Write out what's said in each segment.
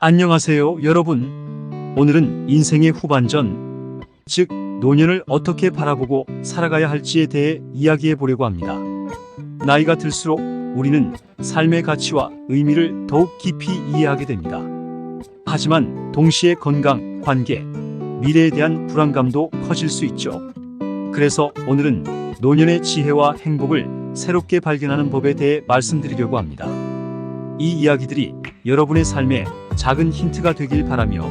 안녕하세요, 여러분. 오늘은 인생의 후반전, 즉 노년을 어떻게 바라보고 살아가야 할지에 대해 이야기해 보려고 합니다. 나이가 들수록 우리는 삶의 가치와 의미를 더욱 깊이 이해하게 됩니다. 하지만 동시에 건강, 관계, 미래에 대한 불안감도 커질 수 있죠. 그래서 오늘은 노년의 지혜와 행복을 새롭게 발견하는 법에 대해 말씀드리려고 합니다. 이 이야기들이 여러분의 삶에 작은 힌트가 되길 바라며,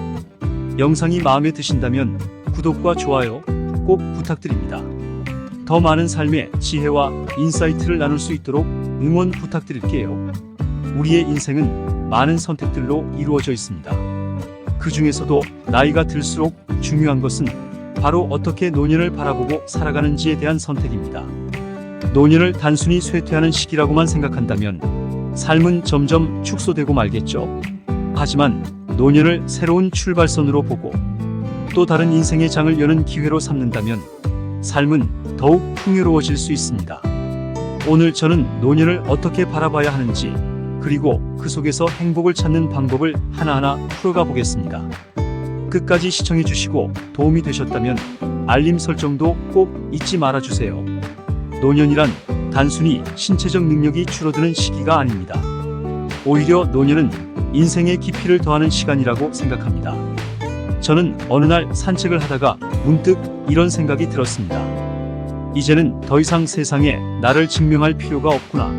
영상이 마음에 드신다면 구독과 좋아요 꼭 부탁드립니다. 더 많은 삶의 지혜와 인사이트를 나눌 수 있도록 응원 부탁드릴게요. 우리의 인생은 많은 선택들로 이루어져 있습니다. 그 중에서도 나이가 들수록 중요한 것은 바로 어떻게 노년을 바라보고 살아가는지에 대한 선택입니다. 노년을 단순히 쇠퇴하는 시기라고만 생각한다면 삶은 점점 축소되고 말겠죠. 하지만 노년을 새로운 출발선으로 보고 또 다른 인생의 장을 여는 기회로 삼는다면 삶은 더욱 풍요로워질 수 있습니다. 오늘 저는 노년을 어떻게 바라봐야 하는지, 그리고 그 속에서 행복을 찾는 방법을 하나하나 풀어가 보겠습니다. 끝까지 시청해 주시고 도움이 되셨다면 알림 설정도 꼭 잊지 말아주세요. 노년이란 단순히 신체적 능력이 줄어드는 시기가 아닙니다. 오히려 노년은 인생의 깊이를 더하는 시간이라고 생각합니다. 저는 어느 날 산책을 하다가 문득 이런 생각이 들었습니다. 이제는 더 이상 세상에 나를 증명할 필요가 없구나.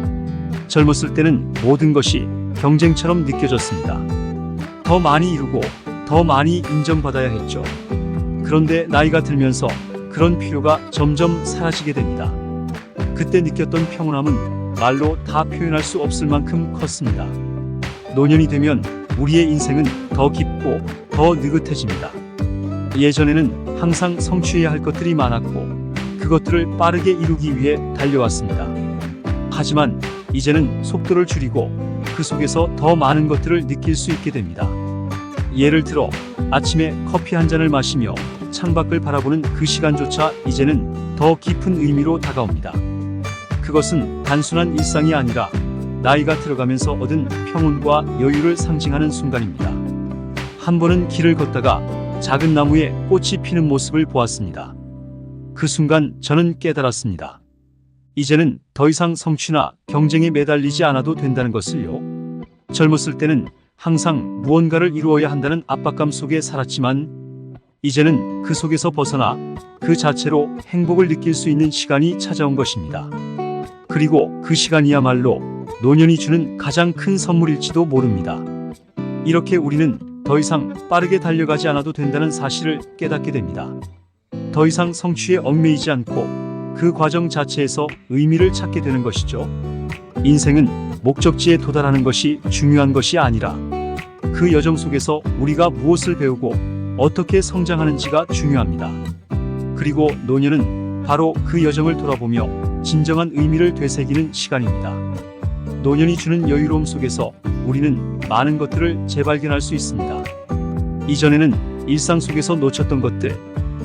젊었을 때는 모든 것이 경쟁처럼 느껴졌습니다. 더 많이 이루고 더 많이 인정받아야 했죠. 그런데 나이가 들면서 그런 필요가 점점 사라지게 됩니다. 그때 느꼈던 평온함은 말로 다 표현할 수 없을 만큼 컸습니다. 노년이 되면 우리의 인생은 더 깊고 더 느긋해집니다. 예전에는 항상 성취해야 할 것들이 많았고 그것들을 빠르게 이루기 위해 달려왔습니다. 하지만 이제는 속도를 줄이고 그 속에서 더 많은 것들을 느낄 수 있게 됩니다. 예를 들어 아침에 커피 한 잔을 마시며 창밖을 바라보는 그 시간조차 이제는 더 깊은 의미로 다가옵니다. 그것은 단순한 일상이 아니라 나이가 들어가면서 얻은 평온과 여유를 상징하는 순간입니다. 한 번은 길을 걷다가 작은 나무에 꽃이 피는 모습을 보았습니다. 그 순간 저는 깨달았습니다. 이제는 더 이상 성취나 경쟁에 매달리지 않아도 된다는 것을요. 젊었을 때는 항상 무언가를 이루어야 한다는 압박감 속에 살았지만 이제는 그 속에서 벗어나 그 자체로 행복을 느낄 수 있는 시간이 찾아온 것입니다. 그리고 그 시간이야말로 노년이 주는 가장 큰 선물일지도 모릅니다. 이렇게 우리는 더 이상 빠르게 달려가지 않아도 된다는 사실을 깨닫게 됩니다. 더 이상 성취에 얽매이지 않고 그 과정 자체에서 의미를 찾게 되는 것이죠. 인생은 목적지에 도달하는 것이 중요한 것이 아니라 그 여정 속에서 우리가 무엇을 배우고 어떻게 성장하는지가 중요합니다. 그리고 노년은 바로 그 여정을 돌아보며 진정한 의미를 되새기는 시간입니다. 노년이 주는 여유로움 속에서 우리는 많은 것들을 재발견할 수 있습니다. 이전에는 일상 속에서 놓쳤던 것들,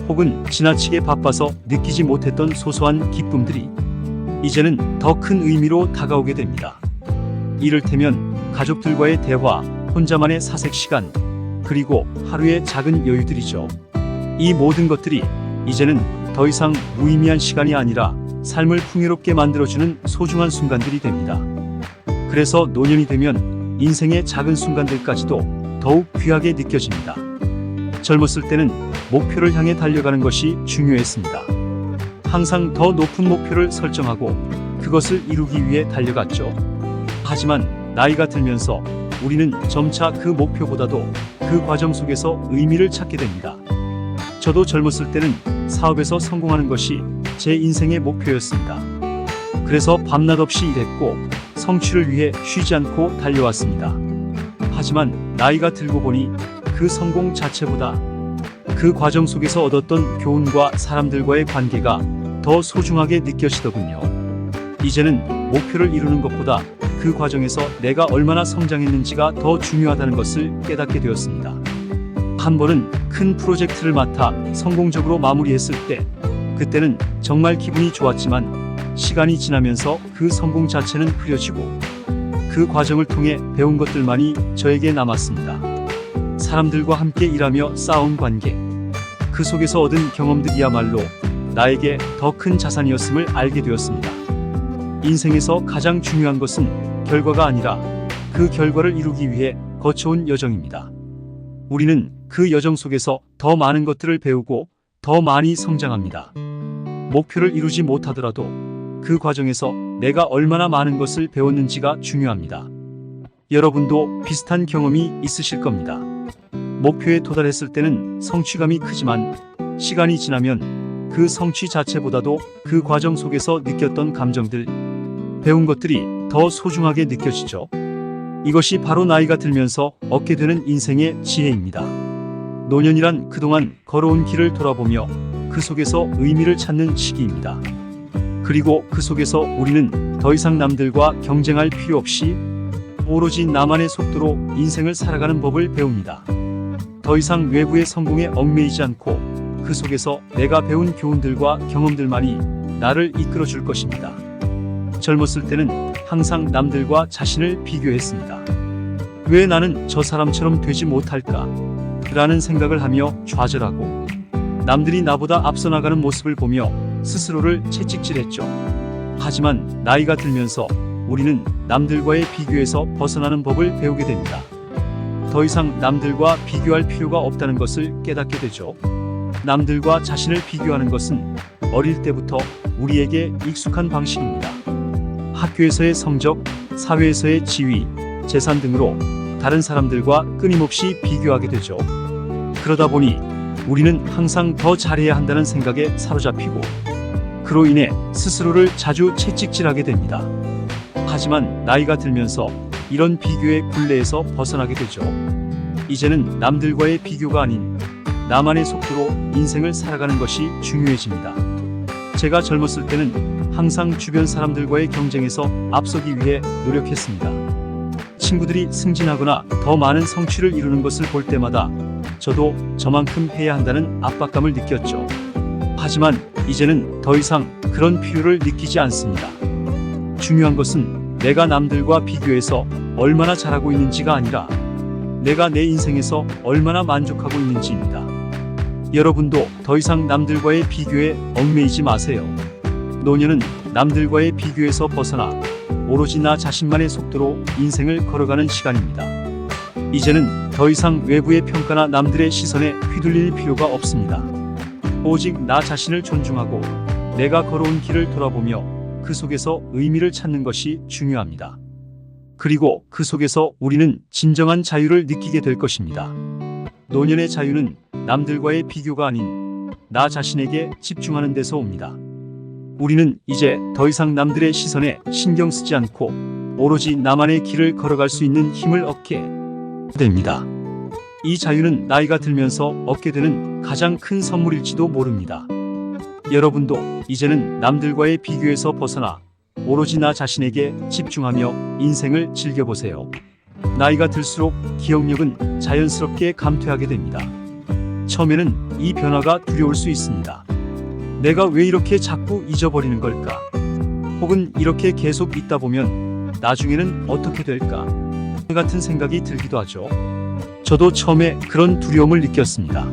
혹은 지나치게 바빠서 느끼지 못했던 소소한 기쁨들이 이제는 더 큰 의미로 다가오게 됩니다. 이를테면 가족들과의 대화, 혼자만의 사색 시간, 그리고 하루의 작은 여유들이죠. 이 모든 것들이 이제는 더 이상 무의미한 시간이 아니라 삶을 풍요롭게 만들어주는 소중한 순간들이 됩니다. 그래서 노년이 되면 인생의 작은 순간들까지도 더욱 귀하게 느껴집니다. 젊었을 때는 목표를 향해 달려가는 것이 중요했습니다. 항상 더 높은 목표를 설정하고 그것을 이루기 위해 달려갔죠. 하지만 나이가 들면서 우리는 점차 그 목표보다도 그 과정 속에서 의미를 찾게 됩니다. 저도 젊었을 때는 사업에서 성공하는 것이 제 인생의 목표였습니다. 그래서 밤낮 없이 일했고 성취를 위해 쉬지 않고 달려왔습니다. 하지만 나이가 들고 보니 그 성공 자체보다 그 과정 속에서 얻었던 교훈과 사람들과의 관계가 더 소중하게 느껴지더군요. 이제는 목표를 이루는 것보다 그 과정에서 내가 얼마나 성장했는지가 더 중요하다는 것을 깨닫게 되었습니다. 한 번은 큰 프로젝트를 맡아 성공적으로 마무리했을 때 그때는 정말 기분이 좋았지만 시간이 지나면서 그 성공 자체는 흐려지고 그 과정을 통해 배운 것들만이 저에게 남았습니다. 사람들과 함께 일하며 쌓아온 관계, 그 속에서 얻은 경험들이야말로 나에게 더 큰 자산이었음을 알게 되었습니다. 인생에서 가장 중요한 것은 결과가 아니라 그 결과를 이루기 위해 거쳐온 여정입니다. 우리는 그 여정 속에서 더 많은 것들을 배우고 더 많이 성장합니다. 목표를 이루지 못하더라도 그 과정에서 내가 얼마나 많은 것을 배웠는지가 중요합니다. 여러분도 비슷한 경험이 있으실 겁니다. 목표에 도달했을 때는 성취감이 크지만 시간이 지나면 그 성취 자체보다도 그 과정 속에서 느꼈던 감정들, 배운 것들이 더 소중하게 느껴지죠. 이것이 바로 나이가 들면서 얻게 되는 인생의 지혜입니다. 노년이란 그동안 걸어온 길을 돌아보며 그 속에서 의미를 찾는 시기입니다. 그리고 그 속에서 우리는 더 이상 남들과 경쟁할 필요 없이 오로지 나만의 속도로 인생을 살아가는 법을 배웁니다. 더 이상 외부의 성공에 얽매이지 않고 그 속에서 내가 배운 교훈들과 경험들만이 나를 이끌어 줄 것입니다. 젊었을 때는 항상 남들과 자신을 비교했습니다. 왜 나는 저 사람처럼 되지 못할까? 라는 생각을 하며 좌절하고 남들이 나보다 앞서 나가는 모습을 보며 스스로를 채찍질했죠. 하지만 나이가 들면서 우리는 남들과의 비교에서 벗어나는 법을 배우게 됩니다. 더 이상 남들과 비교할 필요가 없다는 것을 깨닫게 되죠. 남들과 자신을 비교하는 것은 어릴 때부터 우리에게 익숙한 방식입니다. 학교에서의 성적, 사회에서의 지위, 재산 등으로 다른 사람들과 끊임없이 비교하게 되죠. 그러다 보니 우리는 항상 더 잘해야 한다는 생각에 사로잡히고 그로 인해 스스로를 자주 채찍질하게 됩니다. 하지만 나이가 들면서 이런 비교의 굴레에서 벗어나게 되죠. 이제는 남들과의 비교가 아닌 나만의 속도로 인생을 살아가는 것이 중요해집니다. 제가 젊었을 때는 항상 주변 사람들과의 경쟁에서 앞서기 위해 노력했습니다. 친구들이 승진하거나 더 많은 성취를 이루는 것을 볼 때마다 저도 저만큼 해야 한다는 압박감을 느꼈죠. 하지만 이제는 더 이상 그런 필요를 느끼지 않습니다. 중요한 것은 내가 남들과 비교해서 얼마나 잘하고 있는지가 아니라 내가 내 인생에서 얼마나 만족하고 있는지입니다. 여러분도 더 이상 남들과의 비교에 얽매이지 마세요. 노년은 남들과의 비교에서 벗어나 오로지 나 자신만의 속도로 인생을 걸어가는 시간입니다. 이제는 더 이상 외부의 평가나 남들의 시선에 휘둘릴 필요가 없습니다. 오직 나 자신을 존중하고 내가 걸어온 길을 돌아보며 그 속에서 의미를 찾는 것이 중요합니다. 그리고 그 속에서 우리는 진정한 자유를 느끼게 될 것입니다. 노년의 자유는 남들과의 비교가 아닌 나 자신에게 집중하는 데서 옵니다. 우리는 이제 더 이상 남들의 시선에 신경 쓰지 않고 오로지 나만의 길을 걸어갈 수 있는 힘을 얻게 됩니다. 이 자유는 나이가 들면서 얻게 되는 가장 큰 선물일지도 모릅니다. 여러분도 이제는 남들과의 비교에서 벗어나 오로지 나 자신에게 집중하며 인생을 즐겨보세요. 나이가 들수록 기억력은 자연스럽게 감퇴하게 됩니다. 처음에는 이 변화가 두려울 수 있습니다. 내가 왜 이렇게 자꾸 잊어버리는 걸까? 혹은 이렇게 계속 있다 보면 나중에는 어떻게 될까? 같은 생각이 들기도 하죠. 저도 처음에 그런 두려움을 느꼈습니다.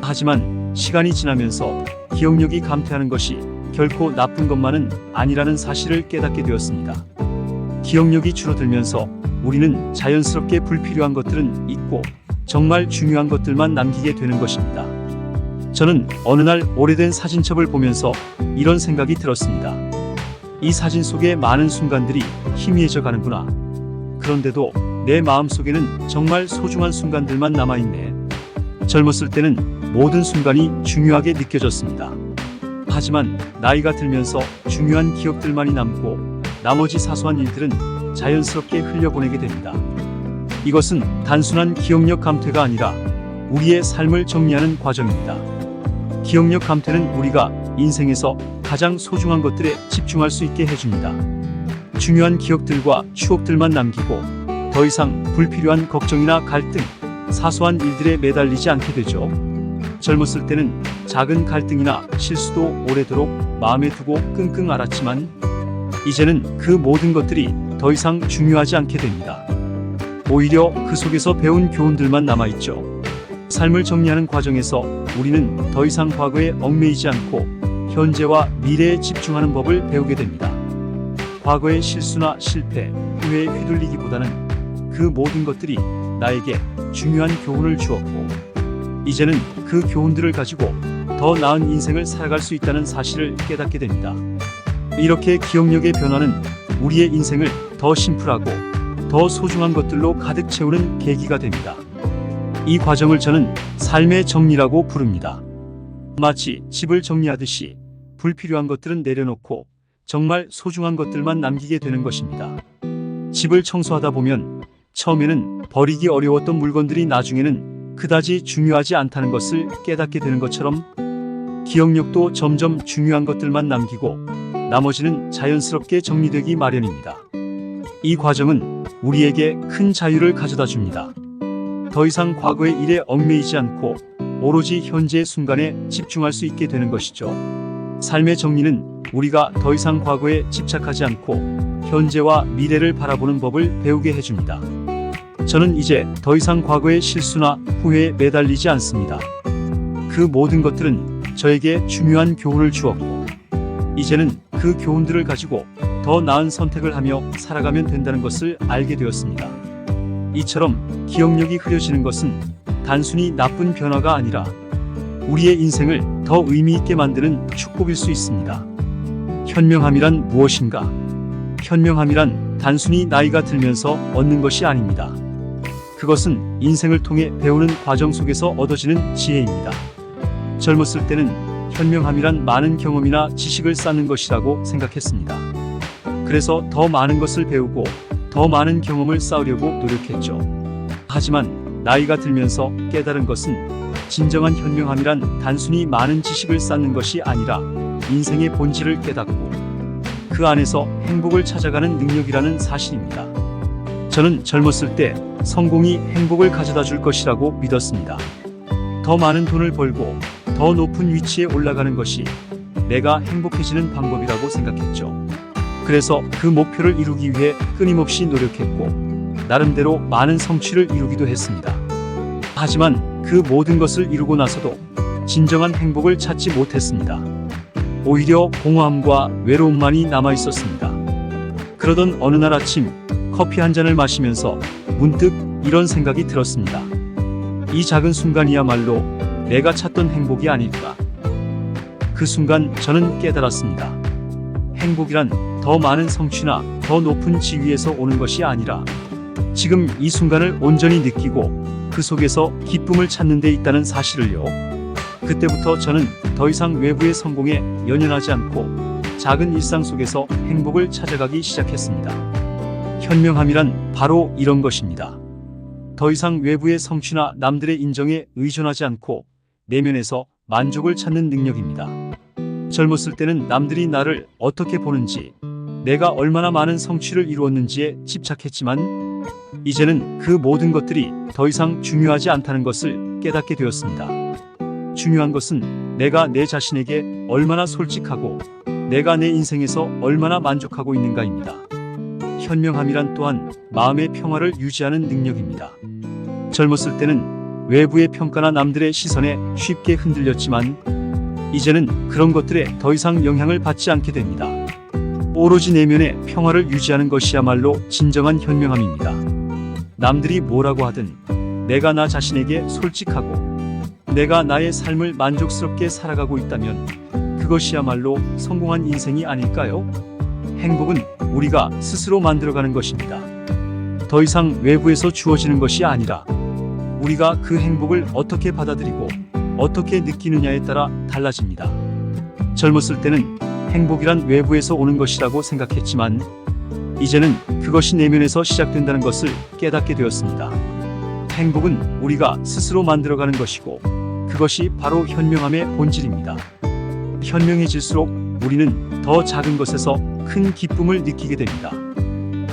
하지만 시간이 지나면서 기억력이 감퇴하는 것이 결코 나쁜 것만은 아니라는 사실을 깨닫게 되었습니다. 기억력이 줄어들면서 우리는 자연스럽게 불필요한 것들은 잊고 정말 중요한 것들만 남기게 되는 것입니다. 저는 어느 날 오래된 사진첩을 보면서 이런 생각이 들었습니다. 이 사진 속의 많은 순간들이 희미해져 가는구나. 그런데도 내 마음속에는 정말 소중한 순간들만 남아있네. 젊었을 때는 모든 순간이 중요하게 느껴졌습니다. 하지만 나이가 들면서 중요한 기억들만이 남고 나머지 사소한 일들은 자연스럽게 흘려보내게 됩니다. 이것은 단순한 기억력 감퇴가 아니라 우리의 삶을 정리하는 과정입니다. 기억력 감퇴는 우리가 인생에서 가장 소중한 것들에 집중할 수 있게 해줍니다. 중요한 기억들과 추억들만 남기고 더 이상 불필요한 걱정이나 갈등, 사소한 일들에 매달리지 않게 되죠. 젊었을 때는 작은 갈등이나 실수도 오래도록 마음에 두고 끙끙 앓았지만 이제는 그 모든 것들이 더 이상 중요하지 않게 됩니다. 오히려 그 속에서 배운 교훈들만 남아있죠. 삶을 정리하는 과정에서 우리는 더 이상 과거에 얽매이지 않고 현재와 미래에 집중하는 법을 배우게 됩니다. 과거의 실수나 실패, 후회에 휘둘리기보다는 그 모든 것들이 나에게 중요한 교훈을 주었고, 이제는 그 교훈들을 가지고 더 나은 인생을 살아갈 수 있다는 사실을 깨닫게 됩니다. 이렇게 기억력의 변화는 우리의 인생을 더 심플하고 더 소중한 것들로 가득 채우는 계기가 됩니다. 이 과정을 저는 삶의 정리라고 부릅니다. 마치 집을 정리하듯이 불필요한 것들은 내려놓고 정말 소중한 것들만 남기게 되는 것입니다. 집을 청소하다 보면 처음에는 버리기 어려웠던 물건들이 나중에는 그다지 중요하지 않다는 것을 깨닫게 되는 것처럼, 기억력도 점점 중요한 것들만 남기고 나머지는 자연스럽게 정리되기 마련입니다. 이 과정은 우리에게 큰 자유를 가져다 줍니다. 더 이상 과거의 일에 얽매이지 않고 오로지 현재의 순간에 집중할 수 있게 되는 것이죠. 삶의 정리는 우리가 더 이상 과거에 집착하지 않고 현재와 미래를 바라보는 법을 배우게 해줍니다. 저는 이제 더 이상 과거의 실수나 후회에 매달리지 않습니다. 그 모든 것들은 저에게 중요한 교훈을 주었고, 이제는 그 교훈들을 가지고 더 나은 선택을 하며 살아가면 된다는 것을 알게 되었습니다. 이처럼 기억력이 흐려지는 것은 단순히 나쁜 변화가 아니라 우리의 인생을 더 의미 있게 만드는 축복일 수 있습니다. 현명함이란 무엇인가? 현명함이란 단순히 나이가 들면서 얻는 것이 아닙니다. 그것은 인생을 통해 배우는 과정 속에서 얻어지는 지혜입니다. 젊었을 때는 현명함이란 많은 경험이나 지식을 쌓는 것이라고 생각했습니다. 그래서 더 많은 것을 배우고 더 많은 경험을 쌓으려고 노력했죠. 하지만 나이가 들면서 깨달은 것은 진정한 현명함이란 단순히 많은 지식을 쌓는 것이 아니라 인생의 본질을 깨닫고 그 안에서 행복을 찾아가는 능력이라는 사실입니다. 저는 젊었을 때 성공이 행복을 가져다 줄 것이라고 믿었습니다. 더 많은 돈을 벌고 더 높은 위치에 올라가는 것이 내가 행복해지는 방법이라고 생각했죠. 그래서 그 목표를 이루기 위해 끊임없이 노력했고 나름대로 많은 성취를 이루기도 했습니다. 하지만 그 모든 것을 이루고 나서도 진정한 행복을 찾지 못했습니다. 오히려 공허함과 외로움만이 남아 있었습니다. 그러던 어느 날 아침 커피 한 잔을 마시면서 문득 이런 생각이 들었습니다. 이 작은 순간이야말로 내가 찾던 행복이 아닐까. 그 순간 저는 깨달았습니다. 행복이란 더 많은 성취나 더 높은 지위에서 오는 것이 아니라 지금 이 순간을 온전히 느끼고 그 속에서 기쁨을 찾는 데 있다는 사실을요. 그때부터 저는 더 이상 외부의 성공에 연연하지 않고 작은 일상 속에서 행복을 찾아가기 시작했습니다. 현명함이란 바로 이런 것입니다. 더 이상 외부의 성취나 남들의 인정에 의존하지 않고 내면에서 만족을 찾는 능력입니다. 젊었을 때는 남들이 나를 어떻게 보는지, 내가 얼마나 많은 성취를 이루었는지에 집착했지만 이제는 그 모든 것들이 더 이상 중요하지 않다는 것을 깨닫게 되었습니다. 중요한 것은 내가 내 자신에게 얼마나 솔직하고 내가 내 인생에서 얼마나 만족하고 있는가입니다. 현명함이란 또한 마음의 평화를 유지하는 능력입니다. 젊었을 때는 외부의 평가나 남들의 시선에 쉽게 흔들렸지만 이제는 그런 것들에 더 이상 영향을 받지 않게 됩니다. 오로지 내면의 평화를 유지하는 것이야말로 진정한 현명함입니다. 남들이 뭐라고 하든 내가 나 자신에게 솔직하고 내가 나의 삶을 만족스럽게 살아가고 있다면 그것이야말로 성공한 인생이 아닐까요? 행복은 우리가 스스로 만들어가는 것입니다. 더 이상 외부에서 주어지는 것이 아니라 우리가 그 행복을 어떻게 받아들이고 어떻게 느끼느냐에 따라 달라집니다. 젊었을 때는 행복이란 외부에서 오는 것이라고 생각했지만 이제는 그것이 내면에서 시작된다는 것을 깨닫게 되었습니다. 행복은 우리가 스스로 만들어가는 것이고 그것이 바로 현명함의 본질입니다. 현명해질수록 우리는 더 작은 것에서 큰 기쁨을 느끼게 됩니다.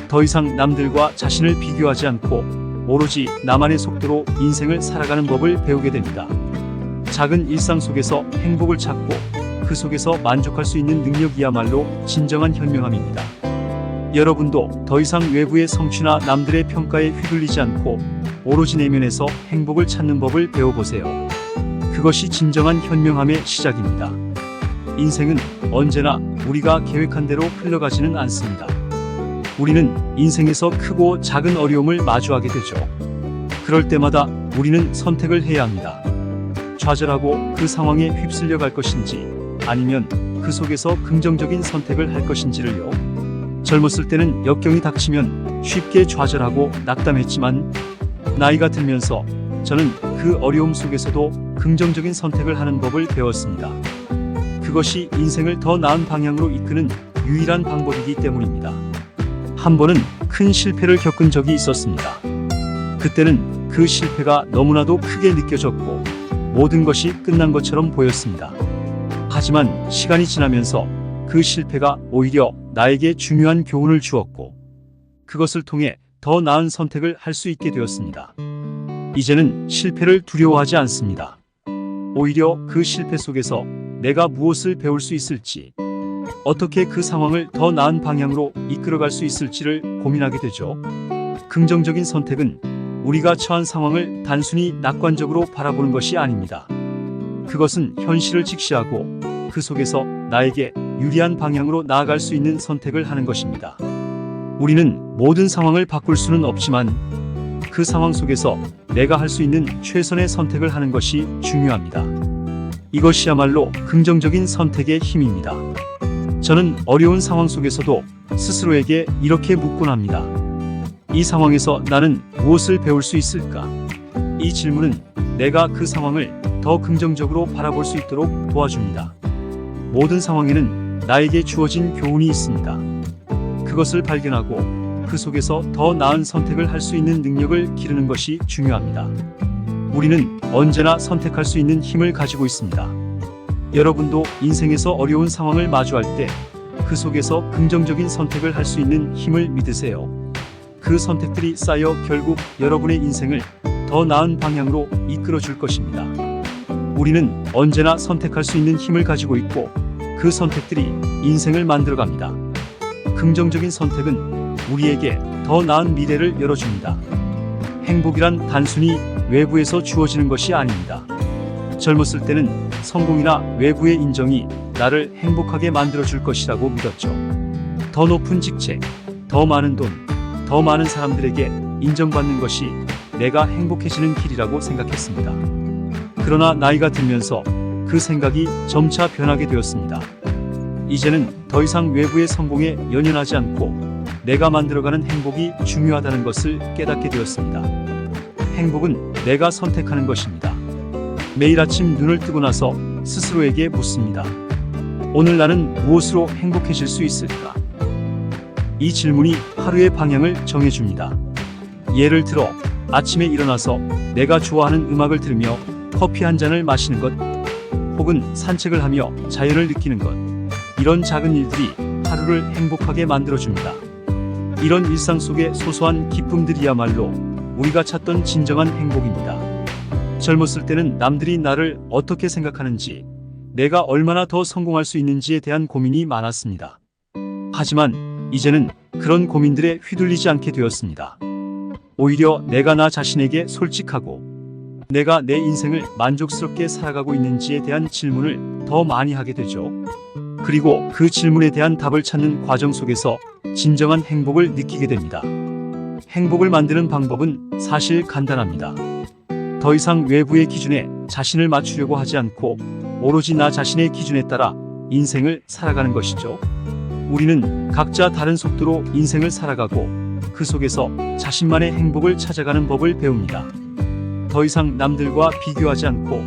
더 이상 남들과 자신을 비교하지 않고 오로지 나만의 속도로 인생을 살아가는 법을 배우게 됩니다. 작은 일상 속에서 행복을 찾고 그 속에서 만족할 수 있는 능력이야말로 진정한 현명함입니다. 여러분도 더 이상 외부의 성취나 남들의 평가에 휘둘리지 않고 오로지 내면에서 행복을 찾는 법을 배워보세요. 그것이 진정한 현명함의 시작입니다. 인생은 언제나 우리가 계획한 대로 흘러가지는 않습니다. 우리는 인생에서 크고 작은 어려움을 마주하게 되죠. 그럴 때마다 우리는 선택을 해야 합니다. 좌절하고 그 상황에 휩쓸려 갈 것인지 아니면 그 속에서 긍정적인 선택을 할 것인지를요. 젊었을 때는 역경이 닥치면 쉽게 좌절하고 낙담했지만 나이가 들면서 저는 그 어려움 속에서도 긍정적인 선택을 하는 법을 배웠습니다. 그것이 인생을 더 나은 방향으로 이끄는 유일한 방법이기 때문입니다. 한 번은 큰 실패를 겪은 적이 있었습니다. 그때는 그 실패가 너무나도 크게 느껴졌고 모든 것이 끝난 것처럼 보였습니다. 하지만 시간이 지나면서 그 실패가 오히려 나에게 중요한 교훈을 주었고 그것을 통해 더 나은 선택을 할 수 있게 되었습니다. 이제는 실패를 두려워하지 않습니다. 오히려 그 실패 속에서 내가 무엇을 배울 수 있을지, 어떻게 그 상황을 더 나은 방향으로 이끌어갈 수 있을지를 고민하게 되죠. 긍정적인 선택은 우리가 처한 상황을 단순히 낙관적으로 바라보는 것이 아닙니다. 그것은 현실을 직시하고 그 속에서 나에게 유리한 방향으로 나아갈 수 있는 선택을 하는 것입니다. 우리는 모든 상황을 바꿀 수는 없지만 그 상황 속에서 내가 할 수 있는 최선의 선택을 하는 것이 중요합니다. 이것이야말로 긍정적인 선택의 힘입니다. 저는 어려운 상황 속에서도 스스로에게 이렇게 묻곤 합니다. 이 상황에서 나는 무엇을 배울 수 있을까? 이 질문은 내가 그 상황을 더 긍정적으로 바라볼 수 있도록 도와줍니다. 모든 상황에는 나에게 주어진 교훈이 있습니다. 그것을 발견하고 그 속에서 더 나은 선택을 할 수 있는 능력을 기르는 것이 중요합니다. 우리는 언제나 선택할 수 있는 힘을 가지고 있습니다. 여러분도 인생에서 어려운 상황을 마주할 때 그 속에서 긍정적인 선택을 할 수 있는 힘을 믿으세요. 그 선택들이 쌓여 결국 여러분의 인생을 더 나은 방향으로 이끌어 줄 것입니다. 우리는 언제나 선택할 수 있는 힘을 가지고 있고 그 선택들이 인생을 만들어갑니다. 긍정적인 선택은 우리에게 더 나은 미래를 열어줍니다. 행복이란 단순히 외부에서 주어지는 것이 아닙니다. 젊었을 때는 성공이나 외부의 인정이 나를 행복하게 만들어줄 것이라고 믿었죠. 더 높은 직책, 더 많은 돈, 더 많은 사람들에게 인정받는 것이 내가 행복해지는 길이라고 생각했습니다. 그러나 나이가 들면서 그 생각이 점차 변하게 되었습니다. 이제는 더 이상 외부의 성공에 연연하지 않고 내가 만들어가는 행복이 중요하다는 것을 깨닫게 되었습니다. 행복은 내가 선택하는 것입니다. 매일 아침 눈을 뜨고 나서 스스로에게 묻습니다. 오늘 나는 무엇으로 행복해질 수 있을까? 이 질문이 하루의 방향을 정해줍니다. 예를 들어 아침에 일어나서 내가 좋아하는 음악을 들으며 커피 한 잔을 마시는 것, 혹은 산책을 하며 자연을 느끼는 것, 이런 작은 일들이 하루를 행복하게 만들어줍니다. 이런 일상 속의 소소한 기쁨들이야말로 우리가 찾던 진정한 행복입니다. 젊었을 때는 남들이 나를 어떻게 생각하는지, 내가 얼마나 더 성공할 수 있는지에 대한 고민이 많았습니다. 하지만 이제는 그런 고민들에 휘둘리지 않게 되었습니다. 오히려 내가 나 자신에게 솔직하고 내가 내 인생을 만족스럽게 살아가고 있는지에 대한 질문을 더 많이 하게 되죠. 그리고 그 질문에 대한 답을 찾는 과정 속에서 진정한 행복을 느끼게 됩니다. 행복을 만드는 방법은 사실 간단합니다. 더 이상 외부의 기준에 자신을 맞추려고 하지 않고 오로지 나 자신의 기준에 따라 인생을 살아가는 것이죠. 우리는 각자 다른 속도로 인생을 살아가고 그 속에서 자신만의 행복을 찾아가는 법을 배웁니다. 더 이상 남들과 비교하지 않고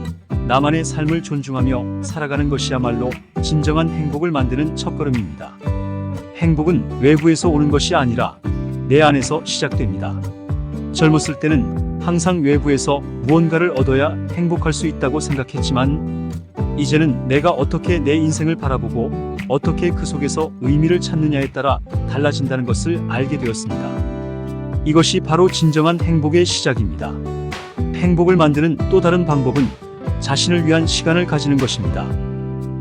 나만의 삶을 존중하며 살아가는 것이야말로 진정한 행복을 만드는 첫걸음입니다. 행복은 외부에서 오는 것이 아니라 내 안에서 시작됩니다. 젊었을 때는 항상 외부에서 무언가를 얻어야 행복할 수 있다고 생각했지만 이제는 내가 어떻게 내 인생을 바라보고 어떻게 그 속에서 의미를 찾느냐에 따라 달라진다는 것을 알게 되었습니다. 이것이 바로 진정한 행복의 시작입니다. 행복을 만드는 또 다른 방법은 자신을 위한 시간을 가지는 것입니다.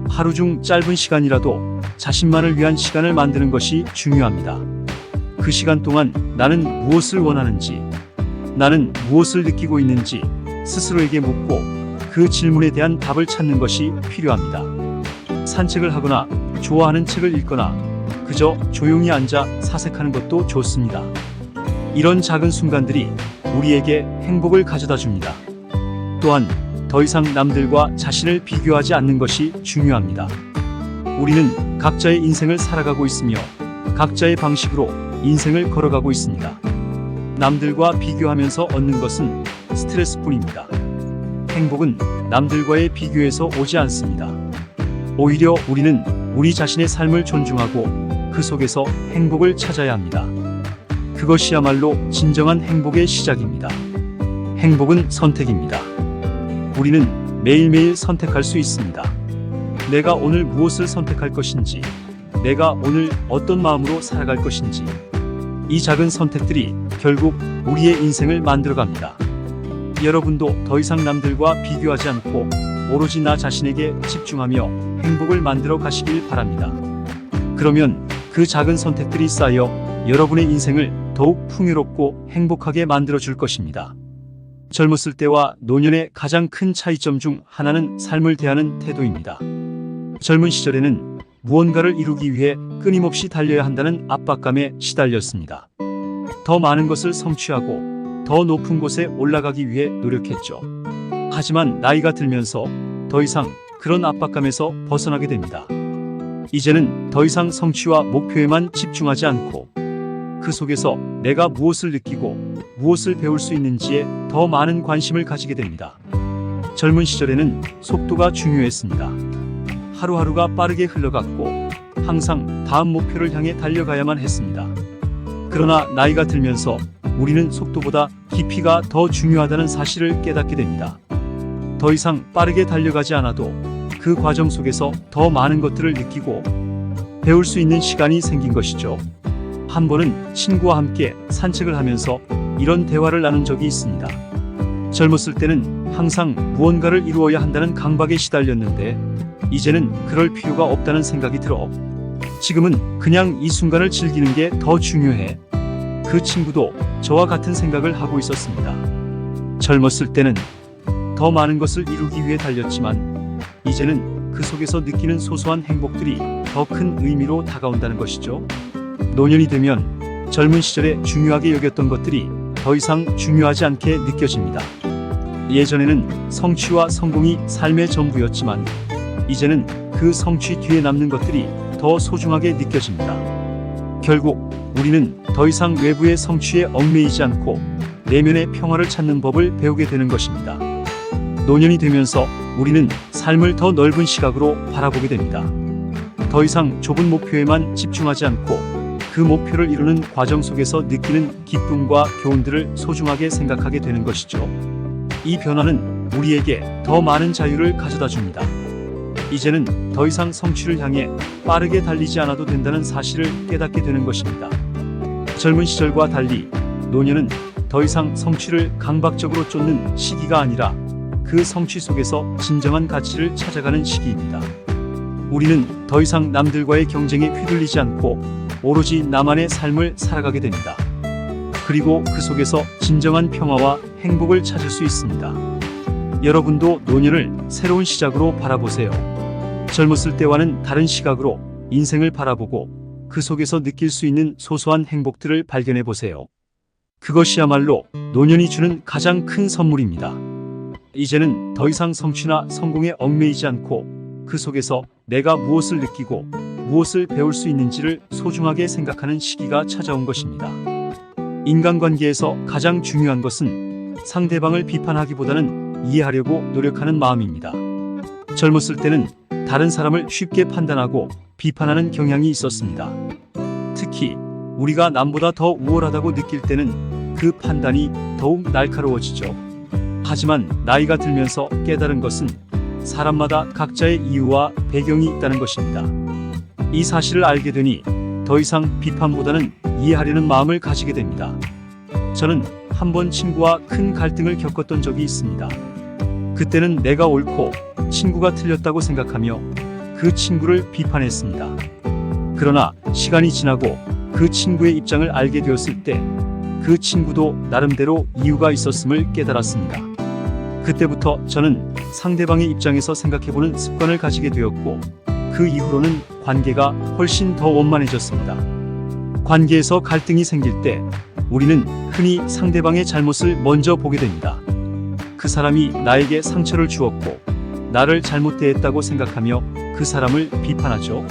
하루 중 짧은 시간이라도 자신만을 위한 시간을 만드는 것이 중요합니다. 그 시간 동안 나는 무엇을 원하는지, 나는 무엇을 느끼고 있는지 스스로에게 묻고 그 질문에 대한 답을 찾는 것이 필요합니다. 산책을 하거나 좋아하는 책을 읽거나 그저 조용히 앉아 사색하는 것도 좋습니다. 이런 작은 순간들이 우리에게 행복을 가져다 줍니다. 또한 더 이상 남들과 자신을 비교하지 않는 것이 중요합니다. 우리는 각자의 인생을 살아가고 있으며 각자의 방식으로 인생을 걸어가고 있습니다. 남들과 비교하면서 얻는 것은 스트레스뿐입니다. 행복은 남들과의 비교에서 오지 않습니다. 오히려 우리는 우리 자신의 삶을 존중하고 그 속에서 행복을 찾아야 합니다. 그것이야말로 진정한 행복의 시작입니다. 행복은 선택입니다. 우리는 매일매일 선택할 수 있습니다. 내가 오늘 무엇을 선택할 것인지, 내가 오늘 어떤 마음으로 살아갈 것인지, 이 작은 선택들이 결국 우리의 인생을 만들어갑니다. 여러분도 더 이상 남들과 비교하지 않고 오로지 나 자신에게 집중하며 행복을 만들어 가시길 바랍니다. 그러면 그 작은 선택들이 쌓여 여러분의 인생을 더욱 풍요롭고 행복하게 만들어 줄 것입니다. 젊었을 때와 노년의 가장 큰 차이점 중 하나는 삶을 대하는 태도입니다. 젊은 시절에는 무언가를 이루기 위해 끊임없이 달려야 한다는 압박감에 시달렸습니다. 더 많은 것을 성취하고 더 높은 곳에 올라가기 위해 노력했죠. 하지만 나이가 들면서 더 이상 그런 압박감에서 벗어나게 됩니다. 이제는 더 이상 성취와 목표에만 집중하지 않고 그 속에서 내가 무엇을 느끼고 무엇을 배울 수 있는지에 더 많은 관심을 가지게 됩니다. 젊은 시절에는 속도가 중요했습니다. 하루하루가 빠르게 흘러갔고 항상 다음 목표를 향해 달려가야만 했습니다. 그러나 나이가 들면서 우리는 속도보다 깊이가 더 중요하다는 사실을 깨닫게 됩니다. 더 이상 빠르게 달려가지 않아도 그 과정 속에서 더 많은 것들을 느끼고 배울 수 있는 시간이 생긴 것이죠. 한 번은 친구와 함께 산책을 하면서 이런 대화를 나눈 적이 있습니다. 젊었을 때는 항상 무언가를 이루어야 한다는 강박에 시달렸는데 이제는 그럴 필요가 없다는 생각이 들어 지금은 그냥 이 순간을 즐기는 게 더 중요해. 그 친구도 저와 같은 생각을 하고 있었습니다. 젊었을 때는 더 많은 것을 이루기 위해 달렸지만 이제는 그 속에서 느끼는 소소한 행복들이 더 큰 의미로 다가온다는 것이죠. 노년이 되면 젊은 시절에 중요하게 여겼던 것들이 더 이상 중요하지 않게 느껴집니다. 예전에는 성취와 성공이 삶의 전부였지만 이제는 그 성취 뒤에 남는 것들이 더 소중하게 느껴집니다. 결국 우리는 더 이상 외부의 성취에 얽매이지 않고 내면의 평화를 찾는 법을 배우게 되는 것입니다. 노년이 되면서 우리는 삶을 더 넓은 시각으로 바라보게 됩니다. 더 이상 좁은 목표에만 집중하지 않고 그 목표를 이루는 과정 속에서 느끼는 기쁨과 교훈들을 소중하게 생각하게 되는 것이죠. 이 변화는 우리에게 더 많은 자유를 가져다 줍니다. 이제는 더 이상 성취를 향해 빠르게 달리지 않아도 된다는 사실을 깨닫게 되는 것입니다. 젊은 시절과 달리 노년은 더 이상 성취를 강박적으로 쫓는 시기가 아니라 그 성취 속에서 진정한 가치를 찾아가는 시기입니다. 우리는 더 이상 남들과의 경쟁에 휘둘리지 않고 오로지 나만의 삶을 살아가게 됩니다. 그리고 그 속에서 진정한 평화와 행복을 찾을 수 있습니다. 여러분도 노년을 새로운 시작으로 바라보세요. 젊었을 때와는 다른 시각으로 인생을 바라보고 그 속에서 느낄 수 있는 소소한 행복들을 발견해 보세요. 그것이야말로 노년이 주는 가장 큰 선물입니다. 이제는 더 이상 성취나 성공에 얽매이지 않고 그 속에서 내가 무엇을 느끼고 무엇을 배울 수 있는지를 소중하게 생각하는 시기가 찾아온 것입니다. 인간관계에서 가장 중요한 것은 상대방을 비판하기보다는 이해하려고 노력하는 마음입니다. 젊었을 때는 다른 사람을 쉽게 판단하고 비판하는 경향이 있었습니다. 특히 우리가 남보다 더 우월하다고 느낄 때는 그 판단이 더욱 날카로워지죠. 하지만 나이가 들면서 깨달은 것은 사람마다 각자의 이유와 배경이 있다는 것입니다. 이 사실을 알게 되니 더 이상 비판보다는 이해하려는 마음을 가지게 됩니다. 저는 한 번 친구와 큰 갈등을 겪었던 적이 있습니다. 그때는 내가 옳고 친구가 틀렸다고 생각하며 그 친구를 비판했습니다. 그러나 시간이 지나고 그 친구의 입장을 알게 되었을 때 그 친구도 나름대로 이유가 있었음을 깨달았습니다. 그때부터 저는 상대방의 입장에서 생각해보는 습관을 가지게 되었고 그 이후로는 관계가 훨씬 더 원만해졌습니다. 관계에서 갈등이 생길 때 우리는 흔히 상대방의 잘못을 먼저 보게 됩니다. 그 사람이 나에게 상처를 주었고 나를 잘못 대했다고 생각하며 그 사람을 비판하죠.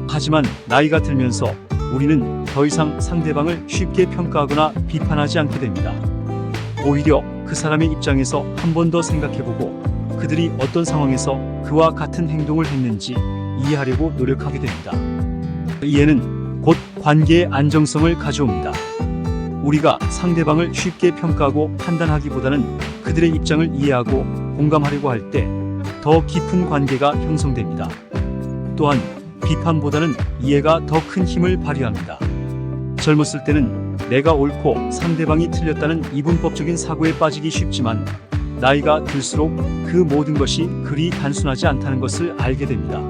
하지만 나이가 들면서 우리는 더 이상 상대방을 쉽게 평가하거나 비판하지 않게 됩니다. 오히려 그 사람의 입장에서 한 번 더 생각해보고 그들이 어떤 상황에서 그와 같은 행동을 했는지 이해하려고 노력하게 됩니다. 이해는 곧 관계의 안정성을 가져옵니다. 우리가 상대방을 쉽게 평가하고 판단하기보다는 그들의 입장을 이해하고 공감하려고 할 때 더 깊은 관계가 형성됩니다. 또한 비판보다는 이해가 더 큰 힘을 발휘합니다. 젊었을 때는 내가 옳고 상대방이 틀렸다는 이분법적인 사고에 빠지기 쉽지만 나이가 들수록 그 모든 것이 그리 단순하지 않다는 것을 알게 됩니다.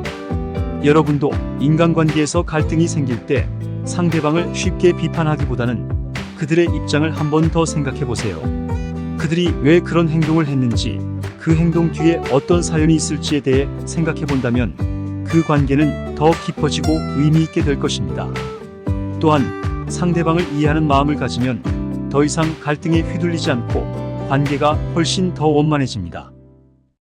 여러분도 인간관계에서 갈등이 생길 때 상대방을 쉽게 비판하기보다는 그들의 입장을 한 번 더 생각해 보세요. 그들이 왜 그런 행동을 했는지, 그 행동 뒤에 어떤 사연이 있을지에 대해 생각해 본다면 그 관계는 더 깊어지고 의미 있게 될 것입니다. 또한 상대방을 이해하는 마음을 가지면 더 이상 갈등에 휘둘리지 않고 관계가 훨씬 더 원만해집니다.